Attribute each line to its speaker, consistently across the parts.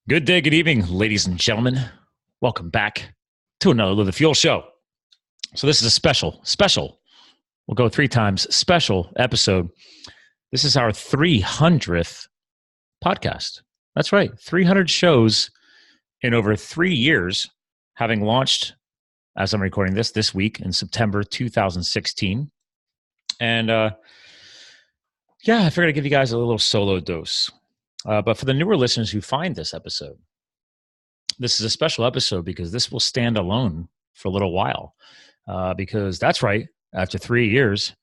Speaker 1: Good day, good evening, ladies and gentlemen. Welcome back to another Live the Fuel show. So this is a special, we'll go 3 times, special episode. This is our 300th podcast. That's right, 300 shows in over 3 years, having launched, as I'm recording this week in September 2016. And I figured I'd give you guys a little solo dose. But for the newer listeners who find this episode, this is a special episode because this will stand alone for a little while. Because that's right, after 3 years,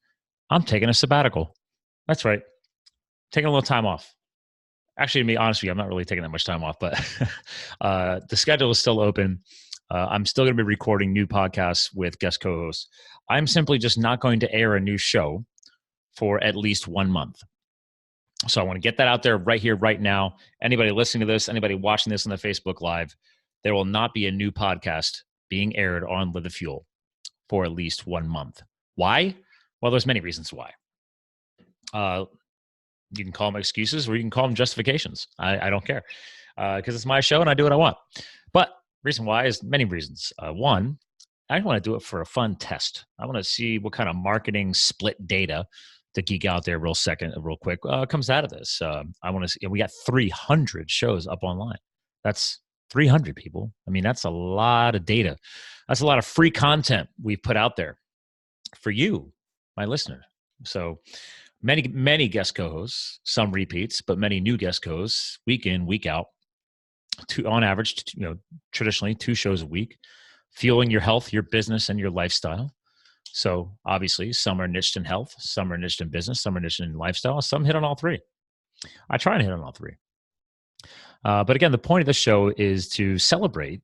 Speaker 1: I'm taking a sabbatical. That's right, taking a little time off. Actually, to be honest with you, I'm not really taking that much time off, but the schedule is still open. I'm still going to be recording new podcasts with guest co-hosts. I'm simply just not going to air a new show for at least 1 month. So I want to get that out there right here, right now. Anybody listening to this, anybody watching this on the Facebook Live, there will not be a new podcast being aired on Live the Fuel for at least 1 month. Why? Well, there's many reasons why. You can call them excuses or you can call them justifications. I don't care because it's my show and I do what I want. But reason why is many reasons. One, I want to do it for a fun test. I want to see what kind of marketing split data to geek out there real quick comes out of this. I want to see, we got 300 shows up online. That's 300 people. I mean, that's a lot of data. That's a lot of free content we've put out there for you, my listener. So many guest co-hosts, some repeats, but many new guest co-hosts, week in, week out, on average, traditionally 2 shows a week, fueling your health, your business, and your lifestyle. So obviously, some are niched in health, some are niched in business, some are niched in lifestyle, some hit on all 3. I try and hit on all 3. But again, the point of this show is to celebrate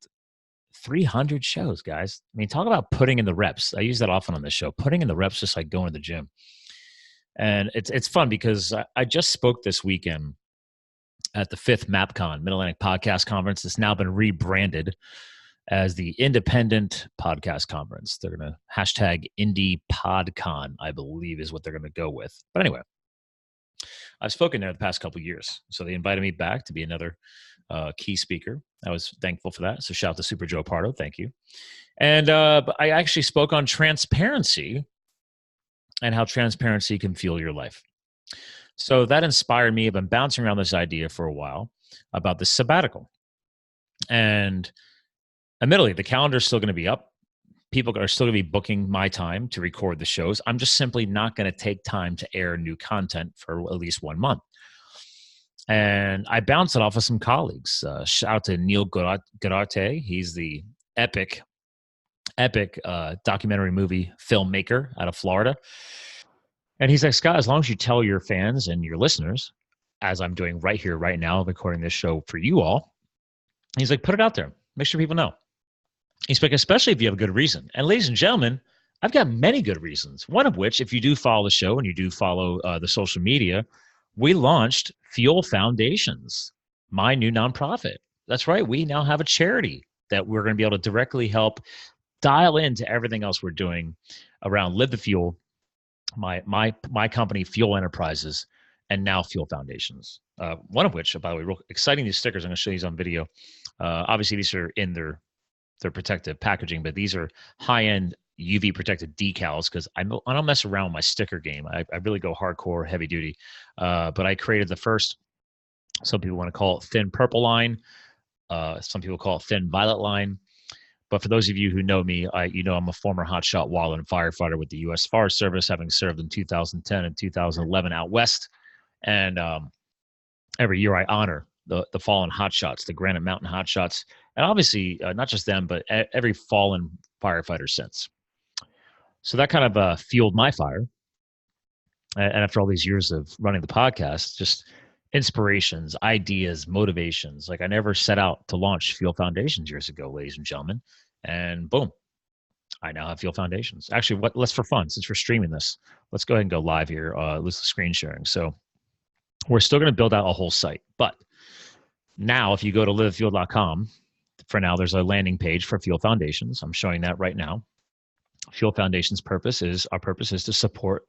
Speaker 1: 300 shows, guys. I mean, talk about putting in the reps. I use that often on this show, putting in the reps, just like going to the gym. And it's fun because I just spoke this weekend at the 5th MapCon, Mid-Atlantic Podcast Conference. It's now been rebranded as the Independent Podcast Conference. They're going to hashtag IndiePodCon, I believe is what they're going to go with. But anyway, I've spoken there the past couple of years. So they invited me back to be another key speaker. I was thankful for that. So shout out to Super Joe Pardo. Thank you. And I actually spoke on transparency and how transparency can fuel your life. So that inspired me. I've been bouncing around this idea for a while about the sabbatical. And admittedly, the calendar is still going to be up. People are still going to be booking my time to record the shows. I'm just simply not going to take time to air new content for at least 1 month. And I bounced it off of some colleagues. Shout out to Neil Godarte. He's the epic documentary movie filmmaker out of Florida. And he's like, Scott, as long as you tell your fans and your listeners, as I'm doing right here, right now, recording this show for you all, he's like, put it out there. Make sure people know. He's like, especially if you have a good reason. And ladies and gentlemen, I've got many good reasons. One of which, if you do follow the show and you do follow the social media, we launched Fuel Foundations, my new nonprofit. That's right. We now have a charity that we're going to be able to directly help dial into everything else we're doing around Live the Fuel, my company, Fuel Enterprises, and now Fuel Foundations. One of which, by the way, real exciting, these stickers, I'm going to show you on video. Obviously, these are in their protective packaging, but these are high-end UV protected decals because I don't mess around with my sticker game. I really go hardcore, heavy duty. But I created the first, some people want to call it thin purple line. Some people call it thin violet line. But for those of you who know me, I'm a former Hotshot Wildland Firefighter with the U.S. Forest Service, having served in 2010 and 2011 out west. And every year I honor the fallen hotshots, the Granite Mountain hotshots, and obviously not just them, but every fallen firefighter since. So that kind of fueled my fire. And after all these years of running the podcast, just inspirations, ideas, motivations. Like I never set out to launch Fuel Foundations years ago, ladies and gentlemen. And boom, I now have Fuel Foundations. Actually, let's for fun, since we're streaming this, let's go ahead and go live here. Let's screen sharing. So we're still going to build out a whole site. But now if you go to livethefuel.com, for now, there's a landing page for Fuel Foundations. I'm showing that right now. Fuel Foundation's purpose is to support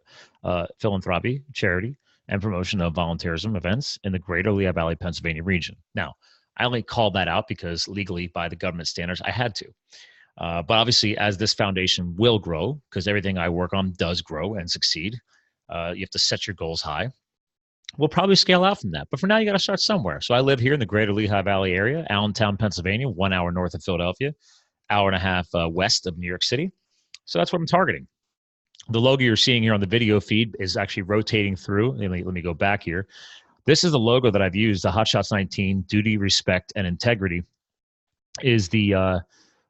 Speaker 1: philanthropy, charity, and promotion of volunteerism events in the greater Lehigh Valley, Pennsylvania region. Now, I only called that out because legally, by the government standards, I had to. But obviously, as this foundation will grow, because everything I work on does grow and succeed, you have to set your goals high. We'll probably scale out from that. But for now, you got to start somewhere. So I live here in the greater Lehigh Valley area, Allentown, Pennsylvania, 1 hour north of Philadelphia, hour and a half west of New York City. So that's what I'm targeting. The logo you're seeing here on the video feed is actually rotating through. Let me go back here. This is the logo that I've used, the Hotshots 19, duty, respect, and integrity is the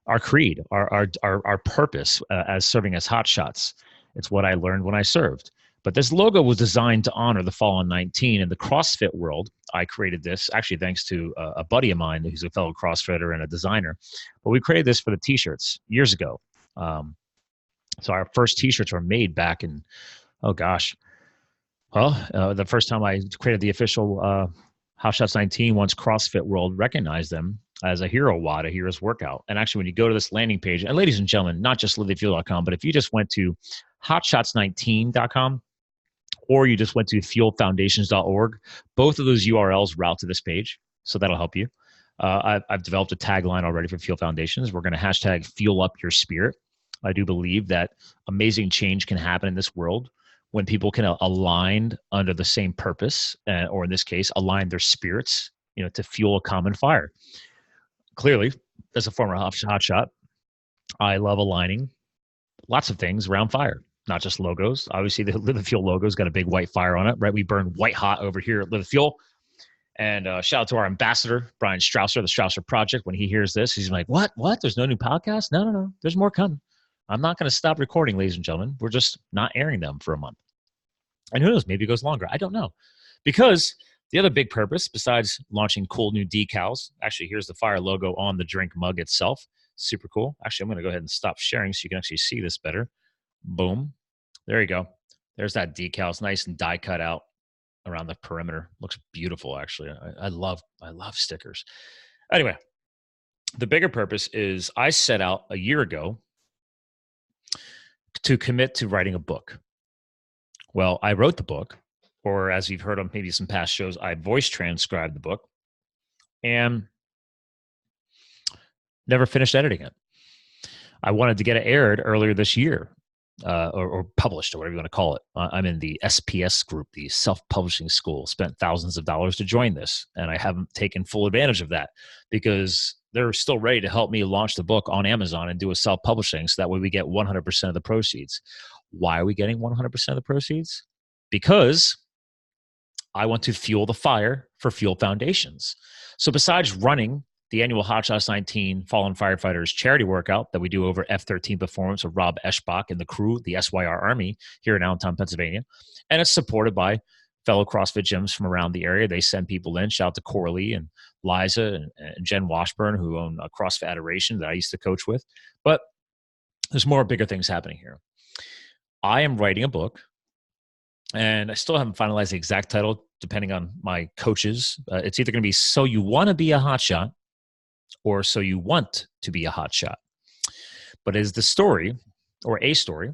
Speaker 1: our creed, our purpose as serving as hotshots. It's what I learned when I served. But this logo was designed to honor the fallen 19 in the CrossFit world. I created this actually thanks to a buddy of mine who's a fellow CrossFitter and a designer. But we created this for the T-shirts years ago. So our first T-shirts were made back in, oh gosh, well, the first time I created the official Hotshots 19, once CrossFit World recognized them as a hero WOD, a hero's workout. And actually, when you go to this landing page, and ladies and gentlemen, not just LiveTheFuel.com, but if you just went to hotshots19.com or you just went to fuelfoundations.org, both of those URLs route to this page. So that'll help you. I've developed a tagline already for Fuel Foundations. We're going to hashtag fuel up your spirit. I do believe that amazing change can happen in this world when people can align under the same purpose, or in this case, align their spirits, to fuel a common fire. Clearly, as a former hotshot, I love aligning lots of things around fire, not just logos. Obviously, the Live the Fuel logo's got a big white fire on it, right? We burn white hot over here at Live the Fuel. And shout out to our ambassador, Brian Strausser, the Strausser Project. When he hears this, he's like, what? There's no new podcast? No. There's more coming. I'm not going to stop recording, ladies and gentlemen. We're just not airing them for a month. And who knows, maybe it goes longer. I don't know. Because the other big purpose, besides launching cool new decals, actually, here's the fire logo on the drink mug itself. Super cool. Actually, I'm going to go ahead and stop sharing so you can actually see this better. Boom. There you go. There's that decal. It's nice and die cut out around the perimeter. Looks beautiful, actually. I love stickers. Anyway, the bigger purpose is I set out a year ago to commit to writing a book. Well, I wrote the book, or as you've heard on maybe some past shows, I voice transcribed the book and never finished editing it. I wanted to get it aired earlier this year, or published, or whatever you want to call it. I'm in the SPS group, the self-publishing school, spent thousands of dollars to join this, and I haven't taken full advantage of that because they're still ready to help me launch the book on Amazon and do a self-publishing so that way we get 100% of the proceeds. Why are we getting 100% of the proceeds? Because I want to fuel the fire for Fuel Foundations. So besides running the annual Hotshots 19 Fallen Firefighters charity workout that we do over F13 Performance with Rob Eschbach and the crew, the SYR Army here in Allentown, Pennsylvania, and it's supported by fellow CrossFit gyms from around the area. They send people in. Shout out to Coralie and Liza and Jen Washburn, who own a CrossFit Adoration that I used to coach with. But there's more bigger things happening here. I am writing a book, and I still haven't finalized the exact title, depending on my coaches. It's either going to be So You Want to Be a Hotshot or So You Want to Be a Hotshot. But it is the story, or a story,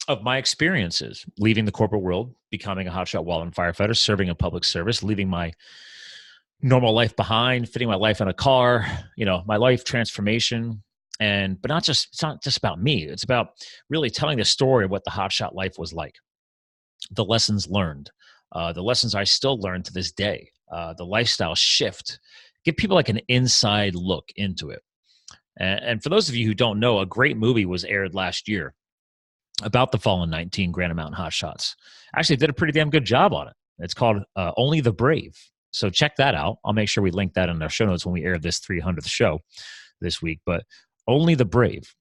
Speaker 1: of my experiences leaving the corporate world, becoming a Hotshot Wildland Firefighter, serving in public service, leaving my normal life behind, fitting my life in a car, my life transformation. But it's not just about me. It's about really telling the story of what the hotshot life was like, the lessons learned, the lessons I still learn to this day, the lifestyle shift, give people like an inside look into it. And for those of you who don't know, a great movie was aired last year about the Fallen 19 Granite Mountain Hotshots. Actually did a pretty damn good job on it. It's called Only the Brave. So check that out. I'll make sure we link that in our show notes when we air this 300th show this week. But Only the Brave.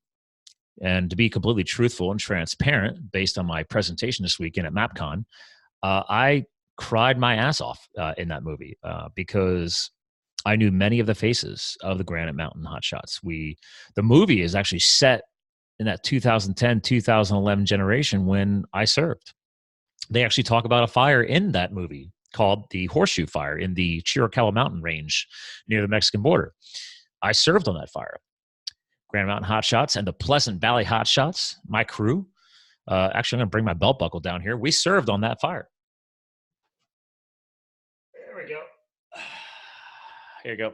Speaker 1: And to be completely truthful and transparent, based on my presentation this weekend at MapCon, I cried my ass off in that movie because I knew many of the faces of the Granite Mountain Hotshots. The movie is actually set in that 2010, 2011 generation when I served. They actually talk about a fire in that movie called the Horseshoe Fire in the Chiricahua Mountain Range near the Mexican border. I served on that fire. Granite Mountain Hotshots and the Pleasant Valley Hotshots, my crew. Actually, I'm going to bring my belt buckle down here. We served on that fire. There we go. Here you go.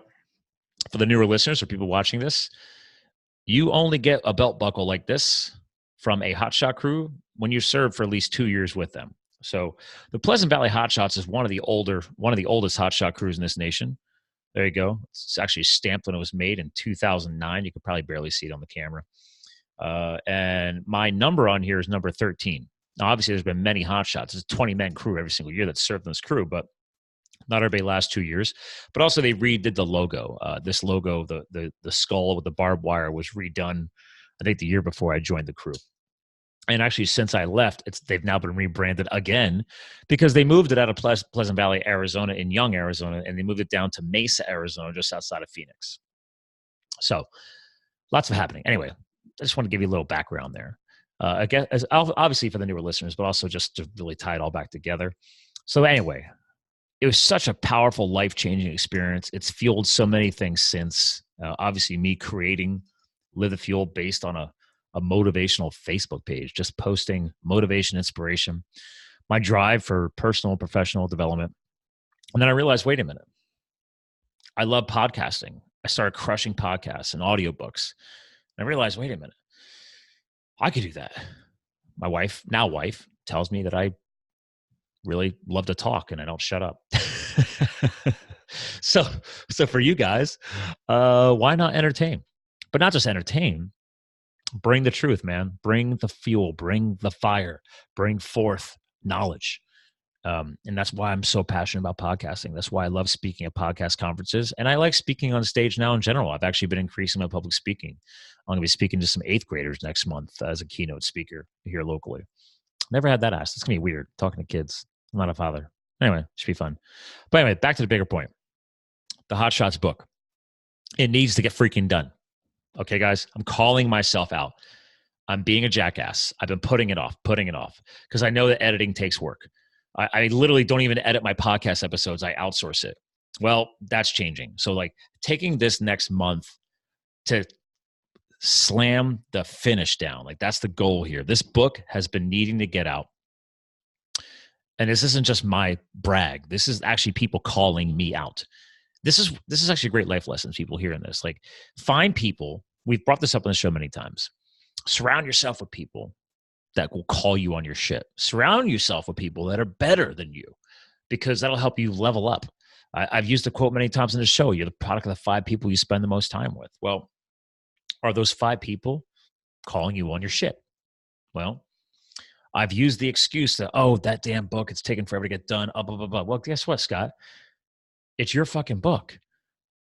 Speaker 1: For the newer listeners or people watching this, you only get a belt buckle like this from a hotshot crew when you serve for at least 2 years with them. So the Pleasant Valley Hotshots is one of the oldest hotshot crews in this nation. There you go. It's actually stamped when it was made in 2009. You could probably barely see it on the camera. And my number on here is number 13. Now, obviously, there's been many hotshots. It's a 20-man crew every single year that served in this crew, but not everybody lasts 2 years. But also, they redid the logo. This logo, the skull with the barbed wire, was redone, I think, the year before I joined the crew. And actually, since I left, they've now been rebranded again because they moved it out of Pleasant Valley, Arizona, in Young, Arizona, and they moved it down to Mesa, Arizona, just outside of Phoenix. So, lots of happening. Anyway, I just want to give you a little background there. Again, obviously for the newer listeners, but also just to really tie it all back together. So anyway, it was such a powerful, life-changing experience. It's fueled so many things since. Obviously, me creating Live the Fuel based on a motivational Facebook page, just posting motivation, inspiration, my drive for personal and professional development. And then I realized, wait a minute, I love podcasting. I started crushing podcasts and audiobooks. And I realized, wait a minute, I could do that. My wife, now wife, tells me that I really love to talk and I don't shut up. So for you guys, why not entertain? But not just entertain, bring the truth, man. Bring the fuel, bring the fire, bring forth knowledge. And that's why I'm so passionate about podcasting. That's why I love speaking at podcast conferences. And I like speaking on stage now in general. I've actually been increasing my public speaking. I'm going to be speaking to some 8th graders next month as a keynote speaker here locally. Never had that asked. It's going to be weird talking to kids. I'm not a father. Anyway, it should be fun. But anyway, back to the bigger point. The Hotshots book. It needs to get freaking done. Okay, guys, I'm calling myself out. I'm being a jackass. I've been putting it off because I know that editing takes work. I literally don't even edit my podcast episodes. I outsource it. Well, that's changing. So like taking this next month to slam the finish down, like that's the goal here. This book has been needing to get out. And this isn't just my brag. This is actually people calling me out. This is actually a great life lesson, people hearing this. Like find people. We've brought this up on the show many times. Surround yourself with people that will call you on your shit. Surround yourself with people that are better than you because that'll help you level up. I've used the quote many times in the show. You're the product of the 5 people you spend the most time with. Well, are those 5 people calling you on your shit? Well, I've used the excuse that, oh, that damn book, it's taken forever to get done. Blah, blah, blah. Well, guess what, Scott? It's your fucking book.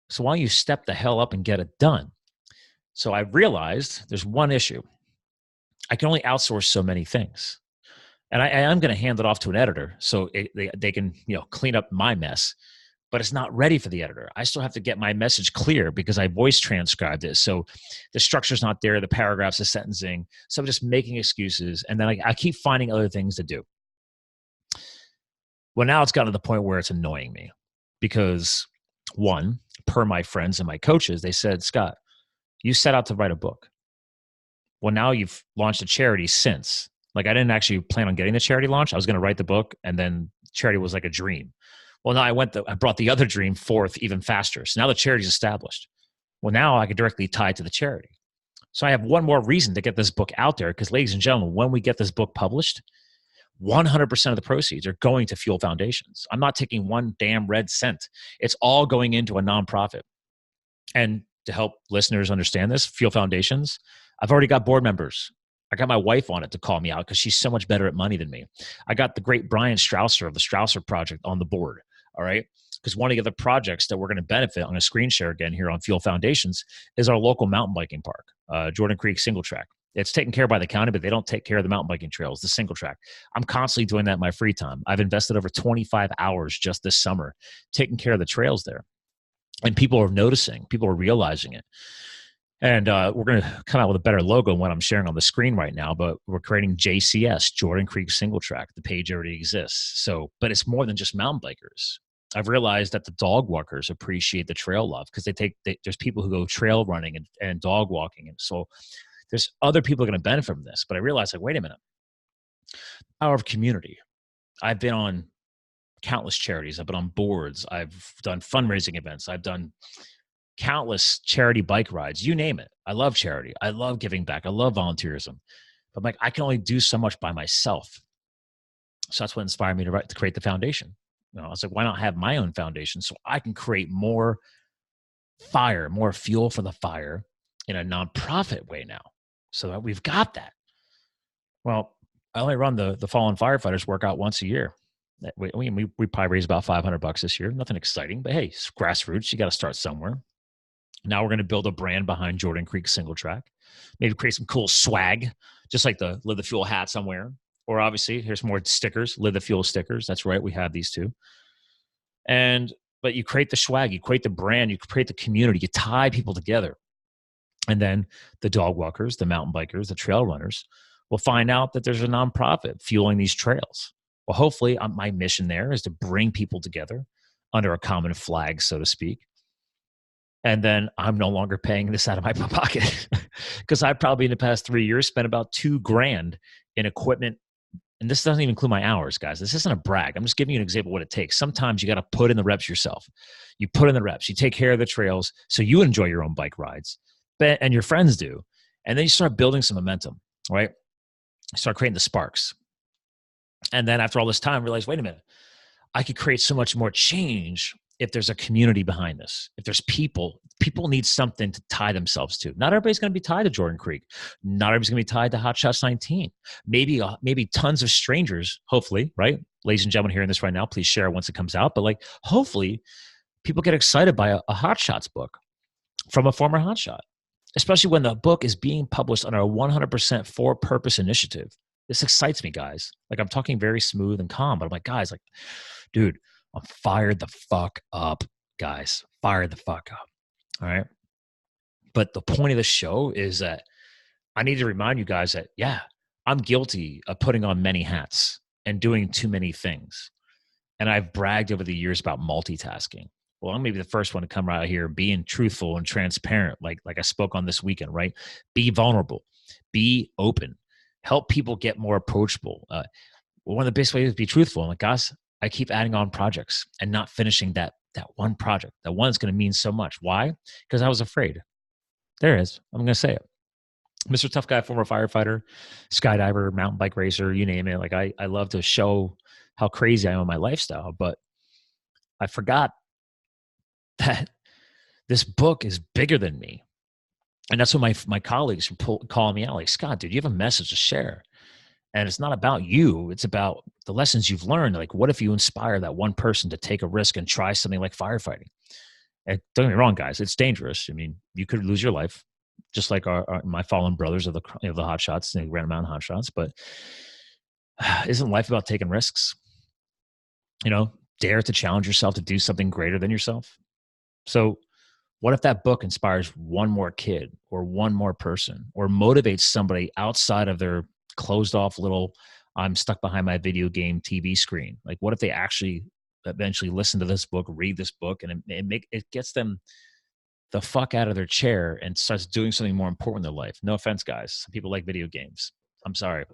Speaker 1: So why don't you step the hell up and get it done? So I realized there's one issue. I can only outsource so many things. And I am going to hand it off to an editor so they can clean up my mess. But it's not ready for the editor. I still have to get my message clear because I voice transcribed it. So the structure's not there, the paragraphs, the sentencing. So I'm just making excuses. And then I keep finding other things to do. Well, now it's gotten to the point where it's annoying me because, one, per my friends and my coaches, they said, Scott, you set out to write a book. Well, now you've launched a charity since. Like I didn't actually plan on getting the charity launch. I was going to write the book and then charity was like a dream. Well, now I brought the other dream forth even faster. So now the charity's established. Well, now I can directly tie to the charity. So I have one more reason to get this book out there because, ladies and gentlemen, when we get this book published, 100% of the proceeds are going to Fuel Foundations. I'm not taking one damn red cent. It's all going into a nonprofit. And to help listeners understand this, Fuel Foundations, I've already got board members. I got my wife on it to call me out because she's so much better at money than me. I got the great Brian Strausser of the Strausser Project on the board. All right. Because one of the other projects that we're going to benefit, I'm going to screen share again here on Fuel Foundations, is our local mountain biking park, Jordan Creek Single Track. It's taken care of by the county, but they don't take care of the mountain biking trails, the single track. I'm constantly doing that in my free time. I've invested over 25 hours just this summer taking care of the trails there. And people are noticing, people are realizing it. And we're going to come out with a better logo than what I'm sharing on the screen right now, but we're creating JCS, Jordan Creek Single Track. The page already exists. So, but it's more than just mountain bikers. I've realized that the dog walkers appreciate the trail love because there's people who go trail running and dog walking. And so there's other people going to benefit from this. But I realized, like, wait a minute, power of community. I've been on countless charities. I've been on boards. I've done fundraising events. I've done countless charity bike rides, you name it. I love charity. I love giving back. I love volunteerism. But I'm like, I can only do so much by myself. So that's what inspired me to create the foundation. I was like, why not have my own foundation so I can create more fire, more fuel for the fire in a nonprofit way now, so that we've got that. Well, I only run the Fallen Firefighters workout once a year. We probably raised about $500 this year. Nothing exciting, but hey, it's grassroots. You got to start somewhere. Now we're going to build a brand behind Jordan Creek single track. Maybe create some cool swag, just like the Live the Fuel hats I'm wearing. Or obviously, here's more stickers, Live the Fuel stickers. That's right, we have these too. But you create the swag, you create the brand, you create the community, you tie people together. And then the dog walkers, the mountain bikers, the trail runners will find out that there's a nonprofit fueling these trails. Well, hopefully my mission there is to bring people together under a common flag, so to speak. And then I'm no longer paying this out of my pocket, because I probably in the past 3 years spent about $2,000 in equipment. And this doesn't even include my hours, guys. This isn't a brag. I'm just giving you an example of what it takes. Sometimes you got to put in the reps yourself. You put in the reps. You take care of the trails so you enjoy your own bike rides, and your friends do. And then you start building some momentum, right? You start creating the sparks. And then after all this time, realize, wait a minute, I could create so much more change if there's a community behind this. If there's people need something to tie themselves to. Not everybody's going to be tied to Jordan Creek. Not everybody's going to be tied to Hotshots 19. Maybe tons of strangers, hopefully, right? Ladies and gentlemen hearing this right now, please share it once it comes out. But like, hopefully people get excited by a Hotshots book from a former Hotshot, especially when the book is being published under a 100% for-purpose initiative. This excites me, guys. Like, I'm talking very smooth and calm, but I'm like, guys, like, dude, I'm fired the fuck up, guys. Fired the fuck up. All right. But the point of the show is that I need to remind you guys that, yeah, I'm guilty of putting on many hats and doing too many things. And I've bragged over the years about multitasking. Well, I'm maybe the first one to come right here being truthful and transparent, like I spoke on this weekend, right? Be vulnerable, be open, help people get more approachable. One of the best ways is to be truthful. I'm like, guys, I keep adding on projects and not finishing that one project. That one's going to mean so much. Why? Because I was afraid. There it is. I'm going to say it. Mr. Tough Guy, former firefighter, skydiver, mountain bike racer, you name it. Like, I love to show how crazy I am in my lifestyle, but I forgot that this book is bigger than me. And that's what my colleagues were calling me out. Like, Scott, dude, you have a message to share. And it's not about you. It's about the lessons you've learned. Like, what if you inspire that one person to take a risk and try something like firefighting? And don't get me wrong, guys, it's dangerous. I mean, you could lose your life, just like my fallen brothers of the Hotshots, the Grand Mountain Hotshots. But isn't life about taking risks? Dare to challenge yourself to do something greater than yourself. So what if that book inspires one more kid or one more person, or motivates somebody outside of their closed off little, I'm stuck behind my video game TV screen? Like, what if they actually eventually listen to this book, read this book, and it gets them the fuck out of their chair and starts doing something more important in their life? No offense, guys. Some people like video games. I'm sorry.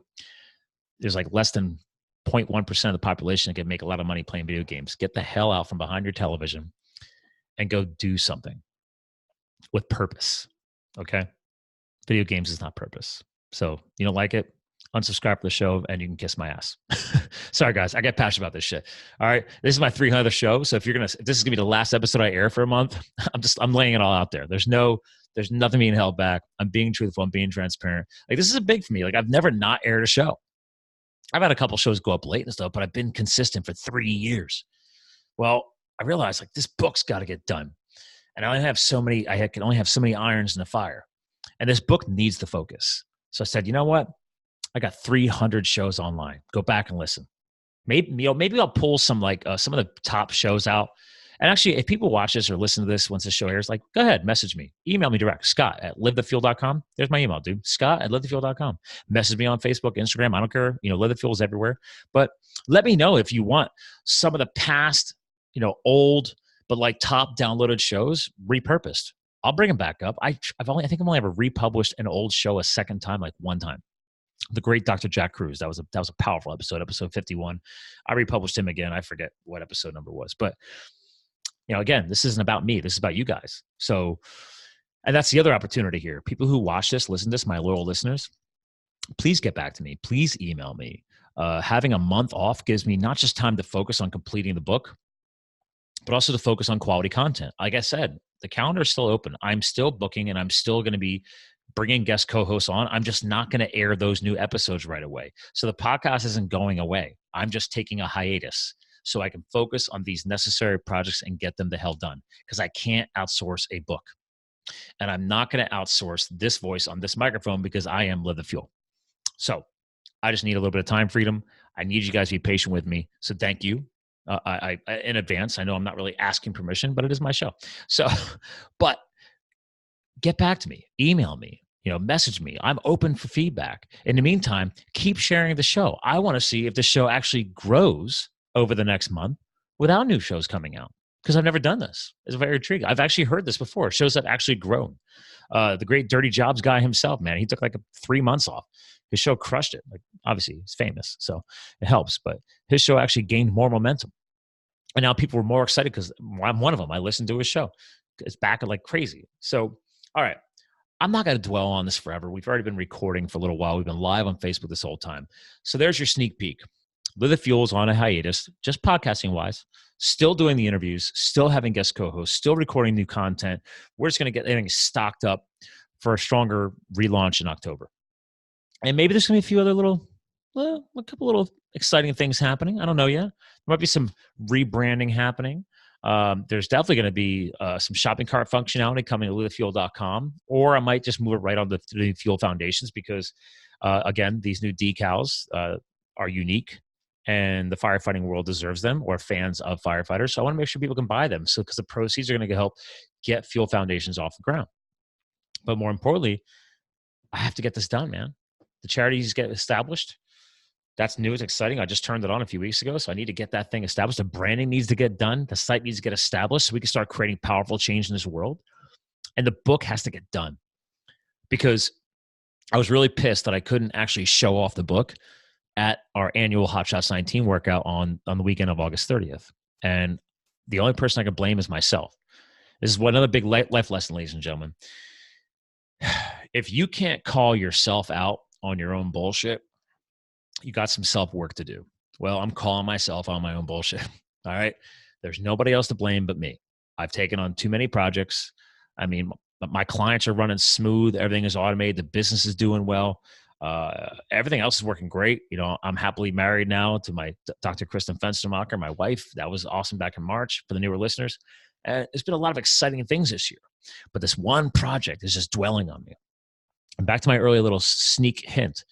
Speaker 1: There's like less than 0.1% of the population that can make a lot of money playing video games. Get the hell out from behind your television and go do something with purpose. Okay? Video games is not purpose. So you don't like it? Unsubscribe for the show and you can kiss my ass. Sorry, guys. I get passionate about this shit. All right. This is my 300th show. So if this is gonna be the last episode I air for a month, I'm laying it all out there. There's nothing being held back. I'm being truthful. I'm being transparent. Like, this is big for me. Like, I've never not aired a show. I've had a couple shows go up late and stuff, but I've been consistent for 3 years. Well, I realized, like, this book's got to get done. And I can only have so many irons in the fire. And this book needs the focus. So I said, you know what? I got 300 shows online. Go back and listen. Maybe I'll pull some of the top shows out. And actually, if people watch this or listen to this once the show airs, like, go ahead, message me. Email me direct, Scott@livethefuel.com. There's my email, dude. Scott@livethefuel.com. Message me on Facebook, Instagram. I don't care. Live the Fuel is everywhere. But let me know if you want some of the past, old, but like top downloaded shows repurposed. I'll bring them back up. I think I've only ever republished an old show a second time, like one time. The great Dr. Jack Cruz. That was a powerful episode 51. I republished him again. I forget what episode number was, but again, this isn't about me. This is about you guys. So, and that's the other opportunity here. People who watch this, listen to this, my loyal listeners, please get back to me. Please email me. Having a month off gives me not just time to focus on completing the book, but also to focus on quality content. Like I said, the calendar is still open. I'm still booking, and I'm still going to be bringing guest co-hosts on. I'm just not going to air those new episodes right away. So the podcast isn't going away. I'm just taking a hiatus so I can focus on these necessary projects and get them the hell done, because I can't outsource a book. And I'm not going to outsource this voice on this microphone, because I am Live the Fuel. So I just need a little bit of time freedom. I need you guys to be patient with me. So thank you. I in advance. I know I'm not really asking permission, but it is my show. So, but get back to me, email me, message me. I'm open for feedback. In the meantime, keep sharing the show. I want to see if the show actually grows over the next month without new shows coming out, because I've never done this. It's very intriguing. I've actually heard this before. Shows have actually grown. The great Dirty Jobs guy himself, man, he took like 3 months off. His show crushed it. Like, obviously, he's famous, so it helps. But his show actually gained more momentum. And now people were more excited because I'm one of them. I listened to his show. It's back like crazy. So, all right. I'm not going to dwell on this forever. We've already been recording for a little while. We've been live on Facebook this whole time. So there's your sneak peek. Live the Fuel's on a hiatus, just podcasting-wise. Still doing the interviews, still having guest co-hosts, still recording new content. We're just going to get everything stocked up for a stronger relaunch in October. And maybe there's going to be a few other a couple little exciting things happening. I don't know yet. There might be some rebranding happening. There's definitely going to be some shopping cart functionality coming to LiveTheFuel.com, or I might just move it right on the Fuel Foundations, because, again, these new decals are unique, and the firefighting world deserves them, or fans of firefighters. So I want to make sure people can buy them, because the proceeds are going to help get Fuel Foundations off the ground. But more importantly, I have to get this done, man. The charities get established. That's new. It's exciting. I just turned it on a few weeks ago, so I need to get that thing established. The branding needs to get done. The site needs to get established so we can start creating powerful change in this world. And the book has to get done, because I was really pissed that I couldn't actually show off the book at our annual Hotshots 19 workout on the weekend of August 30th. And the only person I can blame is myself. This is another big life lesson, ladies and gentlemen. If you can't call yourself out on your own bullshit, you got some self-work to do. Well, I'm calling myself on my own bullshit. All right. There's nobody else to blame but me. I've taken on too many projects. I mean, my clients are running smooth. Everything is automated. The business is doing well. Everything else is working great. I'm happily married now to my Dr. Kristen Fenstermacher, my wife. That was awesome back in March for the newer listeners. And there's been a lot of exciting things this year. But this one project is just dwelling on me. And back to my earlier little sneak hint.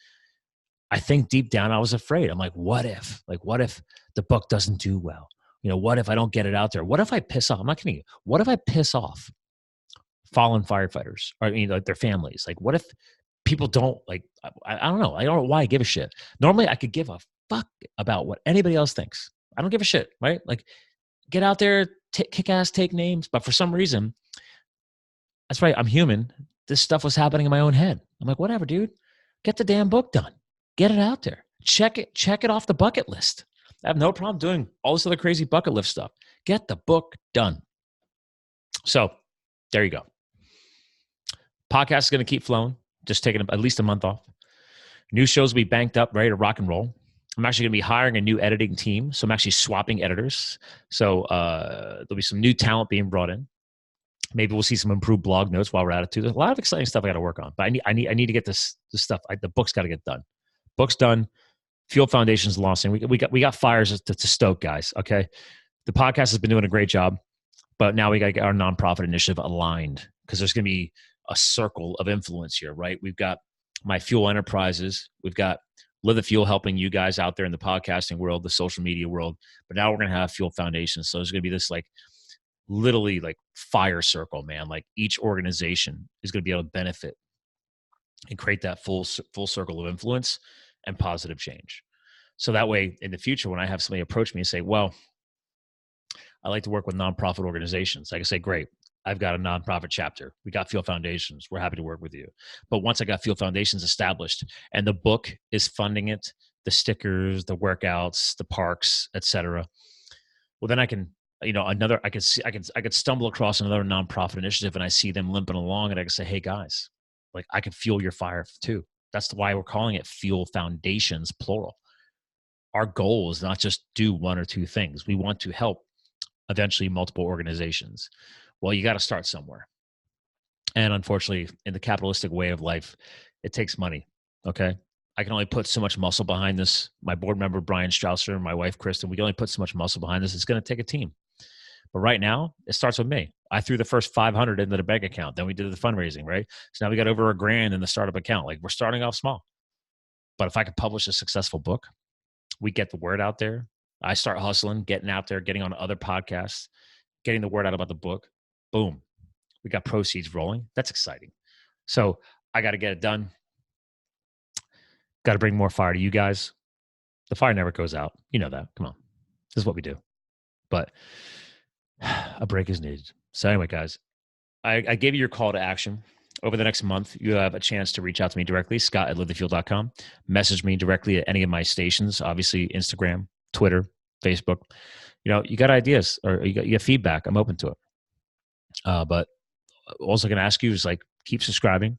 Speaker 1: I think deep down I was afraid. I'm like, what if? What if the book doesn't do well? What if I don't get it out there? What if I piss off? I'm not kidding you. What if I piss off fallen firefighters, or like their families? Like, what if people don't I don't know. I don't know why I give a shit. Normally I could give a fuck about what anybody else thinks. I don't give a shit, right? Like, get out there, kick ass, take names. But for some reason, that's right, I'm human. This stuff was happening in my own head. I'm like, whatever, dude. Get the damn book done. Get it out there. Check it off the bucket list. I have no problem doing all this other crazy bucket list stuff. Get the book done. So there you go. Podcast is going to keep flowing. Just taking at least a month off. New shows will be banked up, ready to rock and roll. I'm actually going to be hiring a new editing team. So I'm actually swapping editors. So there'll be some new talent being brought in. Maybe we'll see some improved blog notes while we're at it too. There's a lot of exciting stuff I got to work on. But I need to get this stuff. The book's got to get done. Book's done. Fuel Foundation's launching. We got fires to stoke, guys. Okay, the podcast has been doing a great job, but now we got to get our nonprofit initiative aligned, because there's going to be a circle of influence here, right? We've got my Fuel Enterprises. We've got Live the Fuel helping you guys out there in the podcasting world, the social media world. But now we're going to have Fuel Foundation. So there's going to be this literally fire circle, man. Like, each organization is going to be able to benefit and create that full circle of influence and positive change. So that way, in the future, when I have somebody approach me and say, well, I like to work with nonprofit organizations, I can say, great. I've got a nonprofit chapter. We got Fuel Foundations. We're happy to work with you. But once I got Fuel Foundations established and the book is funding it, the stickers, the workouts, the parks, etc., well, then I can, I could stumble across another nonprofit initiative and I see them limping along and I can say, hey guys, like I can fuel your fire too. That's why we're calling it Fuel Foundations, plural. Our goal is not just do one or two things. We want to help eventually multiple organizations. Well, you got to start somewhere. And unfortunately, in the capitalistic way of life, it takes money. Okay. I can only put so much muscle behind this. My board member, Brian Strausser, and my wife, Kristen, we can only put so much muscle behind this. It's going to take a team. But right now, it starts with me. I threw the first 500 into the bank account. Then we did the fundraising, right? So now we got over $1,000 in the startup account. Like we're starting off small. But if I could publish a successful book, we get the word out there. I start hustling, getting out there, getting on other podcasts, getting the word out about the book. Boom. We got proceeds rolling. That's exciting. So I got to get it done. Got to bring more fire to you guys. The fire never goes out. You know that. Come on. This is what we do. But a break is needed. So anyway, guys, I gave you your call to action. Over the next month, you have a chance to reach out to me directly, scott@livethefuel.com. Message me directly at any of my stations, obviously Instagram, Twitter, Facebook. You got ideas or you got feedback. I'm open to it. But also going to ask you is like, keep subscribing,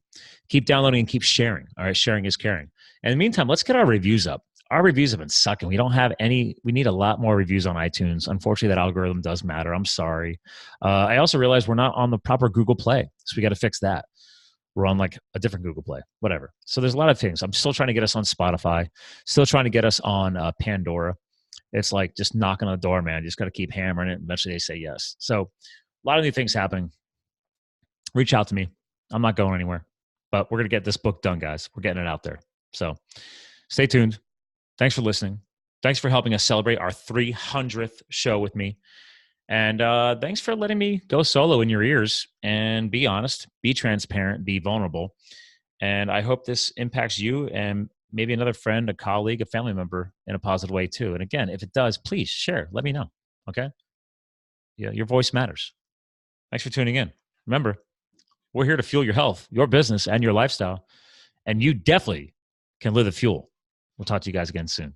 Speaker 1: keep downloading, and keep sharing. All right. Sharing is caring. And in the meantime, let's get our reviews up. Our reviews have been sucking. We don't have any. We need a lot more reviews on iTunes. Unfortunately, that algorithm does matter. I'm sorry. I also realized we're not on the proper Google Play. So we got to fix that. We're on like a different Google Play, whatever. So there's a lot of things. I'm still trying to get us on Spotify, still trying to get us on Pandora. It's like just knocking on the door, man. You just got to keep hammering it. Eventually they say yes. So a lot of new things happening. Reach out to me. I'm not going anywhere, but we're going to get this book done, guys. We're getting it out there. So stay tuned. Thanks for listening. Thanks for helping us celebrate our 300th show with me. And thanks for letting me go solo in your ears and be honest, be transparent, be vulnerable. And I hope this impacts you and maybe another friend, a colleague, a family member in a positive way too. And again, if it does, please share. Let me know. Okay? Yeah, your voice matters. Thanks for tuning in. Remember, we're here to fuel your health, your business, and your lifestyle. And you definitely can live the fuel. We'll talk to you guys again soon.